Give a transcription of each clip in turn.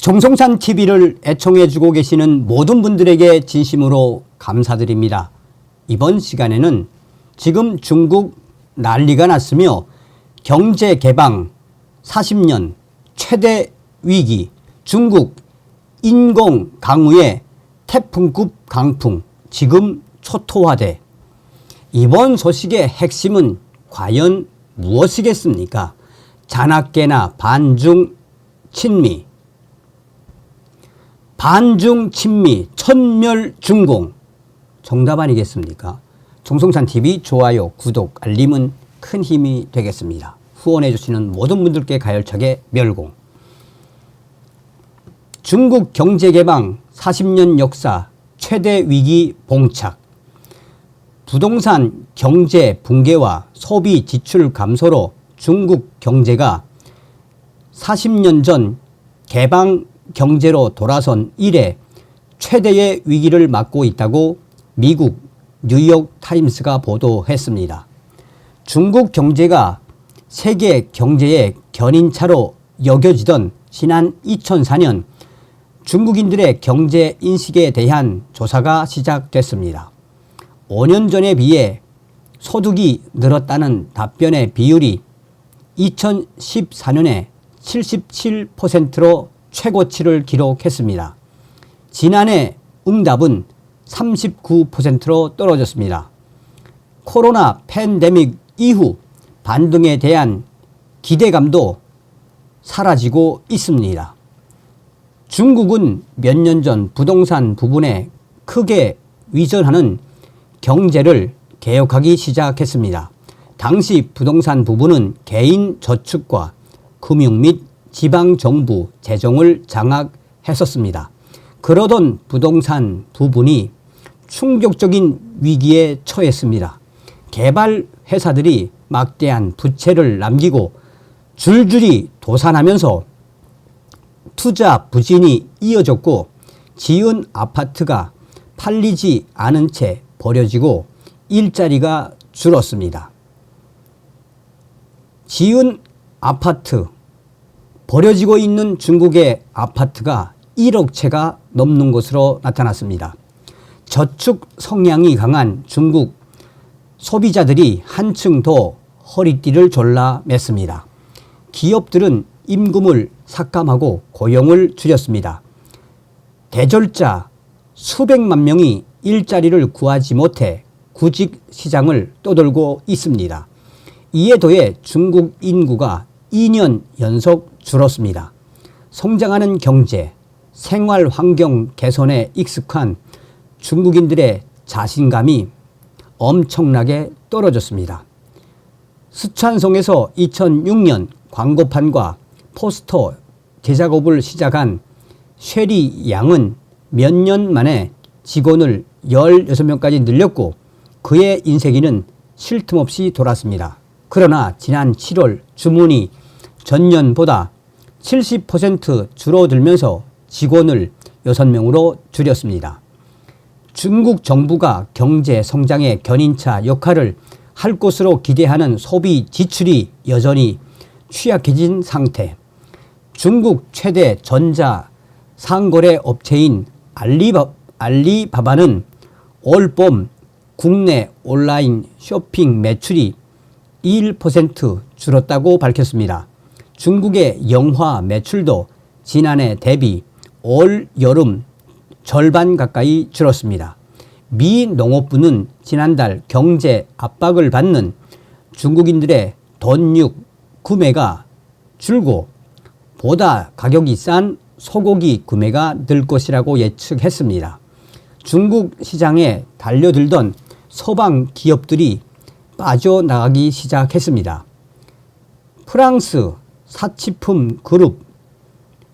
정성산 TV를 애청해주고 계시는 모든 분들에게 진심으로 감사드립니다. 이번 시간에는 지금 중국 난리가 났으며 경제 개방 40년 최대 위기, 중국 인공 강우의 태풍급 강풍 지금 초토화돼. 이번 소식의 핵심은 과연 무엇이겠습니까? 잔악계나 반중 친미, 천멸중공. 정답 아니겠습니까? 정성산 TV 좋아요, 구독, 알림은 큰 힘이 되겠습니다. 후원해 주시는 모든 분들께 가열차게 멸공. 중국 경제개방 40년 역사 최대 위기 봉착. 부동산 경제 붕괴와 소비 지출 감소로 중국 경제가 40년 전 개방 경제로 돌아선 이래 최대의 위기를 맞고 있다고 미국 뉴욕 타임스가 보도했습니다. 중국 경제가 세계 경제의 견인차로 여겨지던 지난 2004년 중국인들의 경제 인식에 대한 조사가 시작됐습니다. 5년 전에 비해 소득이 늘었다는 답변의 비율이 2014년에 77%로 최고치를 기록했습니다. 지난해 응답은 39%로 떨어졌습니다. 코로나 팬데믹 이후 반등에 대한 기대감도 사라지고 있습니다. 중국은 몇 년 전 부동산 부분에 크게 위전하는 경제를 개혁하기 시작했습니다. 당시 부동산 부분은 개인 저축과 금융 및 지방정부 재정을 장악했었습니다. 그러던 부동산 부분이 충격적인 위기에 처했습니다. 개발 회사들이 막대한 부채를 남기고 줄줄이 도산하면서 투자 부진이 이어졌고 지은 아파트가 팔리지 않은 채 버려지고 일자리가 줄었습니다. 지은 아파트, 버려지고 있는 중국의 아파트가 1억 채가 넘는 것으로 나타났습니다. 저축 성향이 강한 중국 소비자들이 한층 더 허리띠를 졸라 맸습니다. 기업들은 임금을 삭감하고 고용을 줄였습니다. 대졸자 수백만 명이 일자리를 구하지 못해 구직 시장을 떠돌고 있습니다. 이에 더해 중국 인구가 2년 연속 줄었습니다. 성장하는 경제, 생활 환경 개선에 익숙한 중국인들의 자신감이 엄청나게 떨어졌습니다. 스촨성에서 2006년 광고판과 포스터 제작업을 시작한 쉐리 양은 몇 년 만에 직원을 16명까지 늘렸고 그의 인쇄기는 쉴 틈 없이 돌았습니다. 그러나 지난 7월 주문이 전년보다 70% 줄어들면서 직원을 6명으로 줄였습니다. 중국 정부가 경제 성장의 견인차 역할을 할 것으로 기대하는 소비 지출이 여전히 취약해진 상태. 중국 최대 전자 상거래 업체인 알리바바는 올 봄 국내 온라인 쇼핑 매출이 1% 줄었다고 밝혔습니다. 중국의 영화 매출도 지난해 대비 올 여름 절반 가까이 줄었습니다. 미 농업부는 지난달 경제 압박을 받는 중국인들의 돈육 구매가 줄고 보다 가격이 싼 소고기 구매가 늘 것이라고 예측했습니다. 중국 시장에 달려들던 서방 기업들이 빠져나가기 시작했습니다. 프랑스 사치품 그룹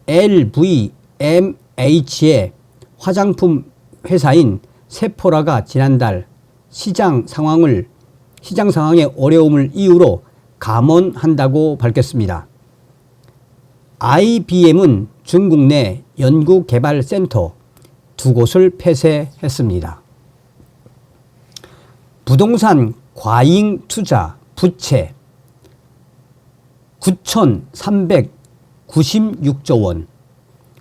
LVMH의 화장품 회사인 세포라가 지난달 시장 상황의 어려움을 이유로 감원한다고 밝혔습니다. IBM은 중국 내 연구개발센터 2곳을 폐쇄했습니다. 부동산 과잉 투자 부채 9,396조 원,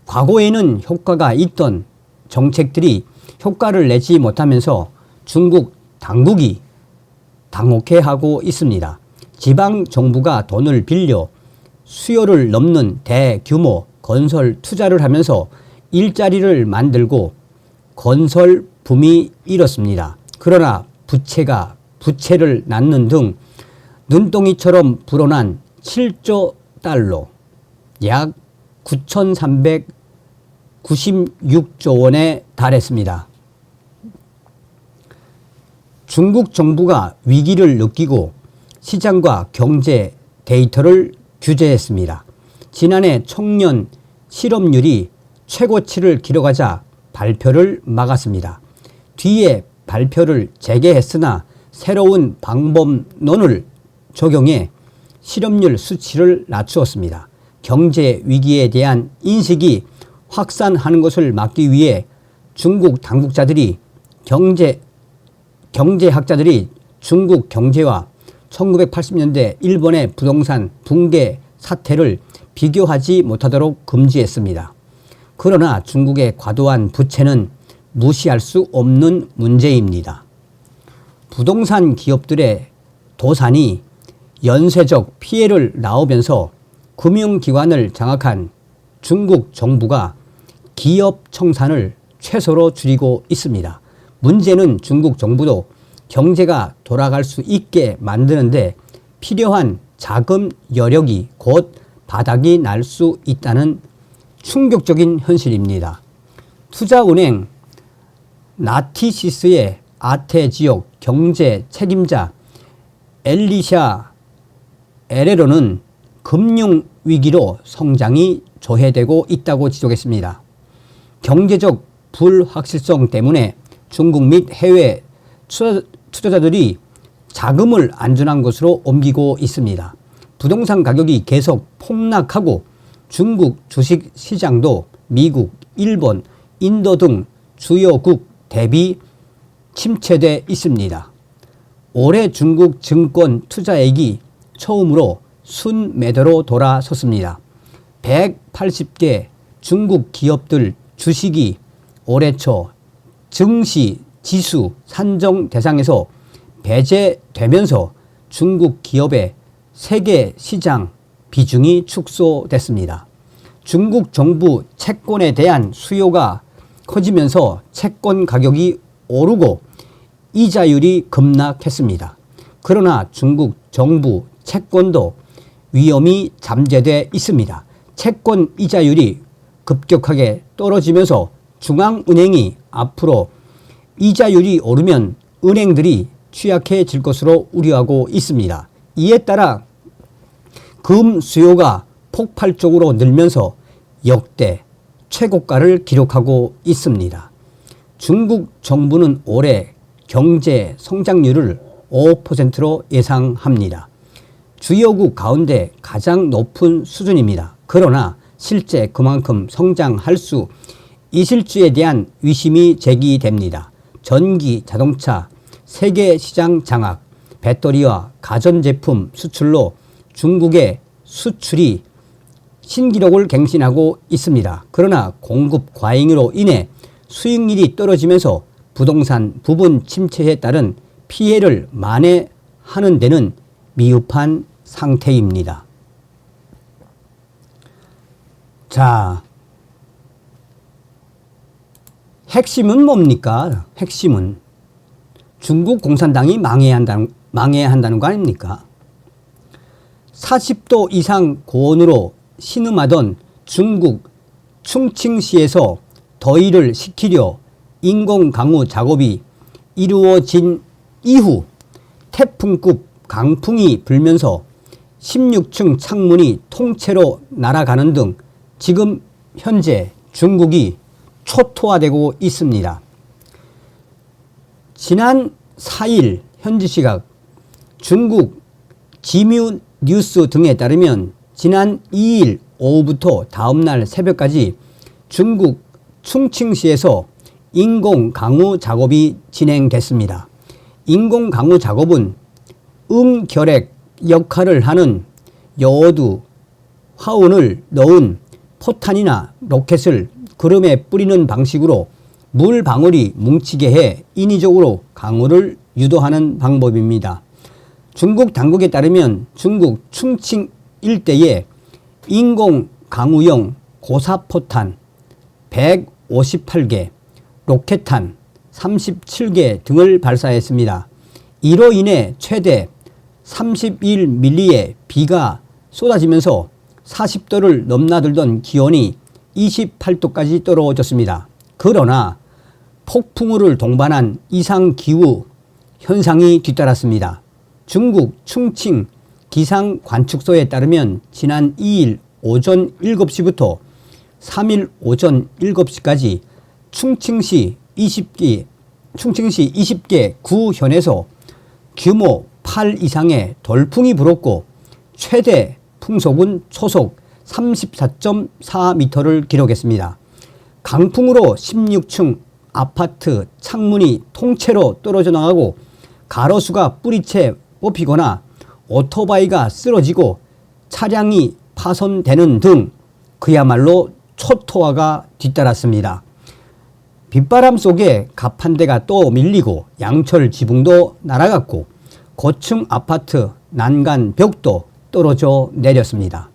과거에는 효과가 있던 정책들이 효과를 내지 못하면서 중국 당국이 당혹해하고 있습니다. 지방 정부가 돈을 빌려 수요를 넘는 대규모 건설 투자를 하면서 일자리를 만들고 건설 붐이 일었습니다. 그러나 부채가 부채를 낳는 등 눈덩이처럼 불어난 7조 달러, 약 9,396조 원에 달했습니다. 중국 정부가 위기를 느끼고 시장과 경제 데이터를 규제했습니다. 지난해 청년 실업률이 최고치를 기록하자 발표를 막았습니다. 뒤에 발표를 재개했으나 새로운 방법론을 적용해 실업률 수치를 낮추었습니다. 경제 위기에 대한 인식이 확산하는 것을 막기 위해 중국 당국자들이 경제학자들이 중국 경제와 1980년대 일본의 부동산 붕괴 사태를 비교하지 못하도록 금지했습니다. 그러나 중국의 과도한 부채는 무시할 수 없는 문제입니다. 부동산 기업들의 도산이 연쇄적 피해를 낳으면서 금융기관을 장악한 중국 정부가 기업 청산을 최소로 줄이고 있습니다. 문제는 중국 정부도 경제가 돌아갈 수 있게 만드는데 필요한 자금 여력이 곧 바닥이 날 수 있다는 충격적인 현실입니다. 투자은행 나티시스의 아태 지역 경제 책임자 엘리샤 에레로는 금융위기로 성장이 조회되고 있다고 지적했습니다. 경제적 불확실성 때문에 중국 및 해외 투자자들이 자금을 안전한 곳으로 옮기고 있습니다. 부동산 가격이 계속 폭락하고 중국 주식 시장도 미국, 일본, 인도 등 주요국 대비 침체돼 있습니다. 올해 중국 증권 투자액이 처음으로 순매도로 돌아섰습니다. 180개 중국 기업들 주식이 올해 초 증시 지수 산정 대상에서 배제되면서 중국 기업의 세계 시장 비중이 축소됐습니다. 중국 정부 채권에 대한 수요가 커지면서 채권 가격이 오르고 이자율이 급락했습니다. 그러나 중국 정부 채권도 위험이 잠재돼 있습니다. 채권 이자율이 급격하게 떨어지면서 중앙은행이 앞으로 이자율이 오르면 은행들이 취약해질 것으로 우려하고 있습니다. 이에 따라 금 수요가 폭발적으로 늘면서 역대 최고가를 기록하고 있습니다. 중국 정부는 올해 경제 성장률을 5%로 예상합니다. 주요국 가운데 가장 높은 수준입니다. 그러나 실제 그만큼 성장할 수 있을지에 대한 의심이 제기됩니다. 전기, 자동차, 세계 시장 장악, 배터리와 가전제품 수출로 중국의 수출이 신기록을 갱신하고 있습니다. 그러나 공급 과잉으로 인해 수익률이 떨어지면서 부동산 부분 침체에 따른 피해를 만회하는 데는 미흡한 상태입니다. 자, 핵심은 뭡니까? 핵심은 중국 공산당이 망해야 한다는 거 아닙니까? 40도 이상 고온으로 신음하던 중국 충칭시에서 더위를 식히려 인공 강우 작업이 이루어진 이후 태풍급 강풍이 불면서 16층 창문이 통째로 날아가는 등 지금 현재 중국이 초토화되고 있습니다. 지난 4일 현지 시각 중국 지뮤 뉴스 등에 따르면 지난 2일 오후부터 다음날 새벽까지 중국 충칭시에서 인공 강우 작업이 진행됐습니다. 인공 강우 작업은 음결핵 역할을 하는 여어두 화운을 넣은 포탄이나 로켓을 구름에 뿌리는 방식으로 물 방울이 뭉치게 해 인위적으로 강우를 유도하는 방법입니다. 중국 당국에 따르면 중국 충칭 일대에 인공 강우용 고사포탄 158개, 로켓탄 37개 등을 발사했습니다. 이로 인해 최대 31mm의 비가 쏟아지면서 40도를 넘나들던 기온이 28도까지 떨어졌습니다. 그러나 폭풍우를 동반한 이상기후 현상이 뒤따랐습니다. 중국 충칭 기상관측소에 따르면 지난 2일 오전 7시부터 3일 오전 7시까지 충칭시 20개 구현에서 규모 8 이상의 돌풍이 불었고 최대 풍속은 초속 34.4m를 기록했습니다. 강풍으로 16층 아파트 창문이 통째로 떨어져 나가고 가로수가 뿌리채 뽑히거나 오토바이가 쓰러지고 차량이 파손되는 등 그야말로 초토화가 뒤따랐습니다. 빗바람 속에 갑 한 대가 또 밀리고 양철 지붕도 날아갔고 고층 아파트 난간 벽도 떨어져 내렸습니다.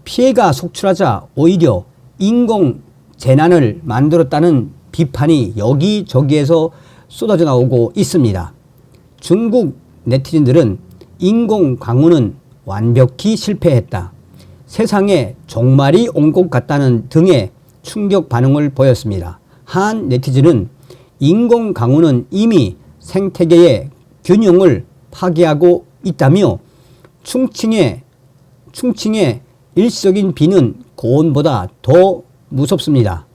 피해가 속출하자 오히려 인공 재난을 만들었다는 비판이 여기저기에서 쏟아져 나오고 있습니다. 중국 네티즌들은 인공 강우는 완벽히 실패했다. 세상에 종말이 온 것 같다는 등의 충격 반응을 보였습니다. 한 네티즌은 인공 강우는 이미 생태계의 균형을 파괴하고 있다며 충칭의 일시적인 비는 고온보다 더 무섭습니다.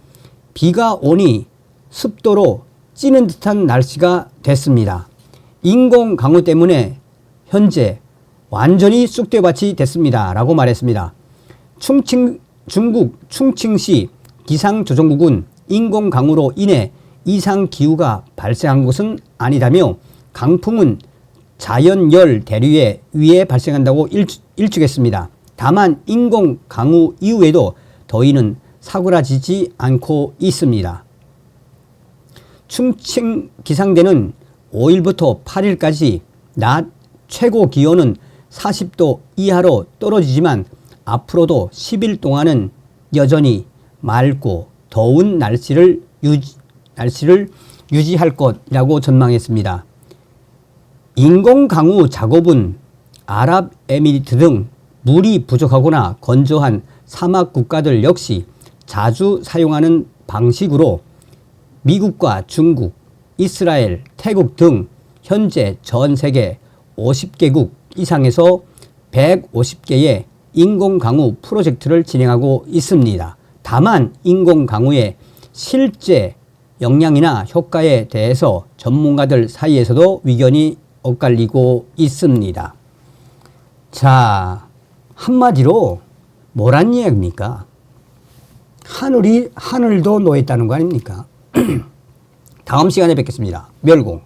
비가 오니 습도로 찌는 듯한 날씨가 됐습니다. 인공 강우 때문에 현재 완전히 쑥대밭이 됐습니다. 라고 말했습니다. 중국 충칭시 기상조정국은 인공 강우로 인해 이상기후가 발생한 것은 아니다며 강풍은 자연열 대류에 의해 발생한다고 일축했습니다. 다만 인공 강우 이후에도 더위는 사그라지지 않고 있습니다. 충칭 기상대는 5일부터 8일까지 낮 최고 기온은 40도 이하로 떨어지지만 앞으로도 10일 동안은 여전히 맑고 더운 날씨를 유지할 것이라고 전망했습니다. 인공 강우 작업은 아랍에미리트 등 물이 부족하거나 건조한 사막 국가들 역시 자주 사용하는 방식으로 미국과 중국, 이스라엘, 태국 등 현재 전 세계 50개국 이상에서 150개의 인공강우 프로젝트를 진행하고 있습니다. 다만 인공강우의 실제 역량이나 효과에 대해서 전문가들 사이에서도 의견이 엇갈리고 있습니다. 자, 한마디로 뭐란 이야기입니까? 하늘도 놓였다는 거 아닙니까? 다음 시간에 뵙겠습니다. 멸공.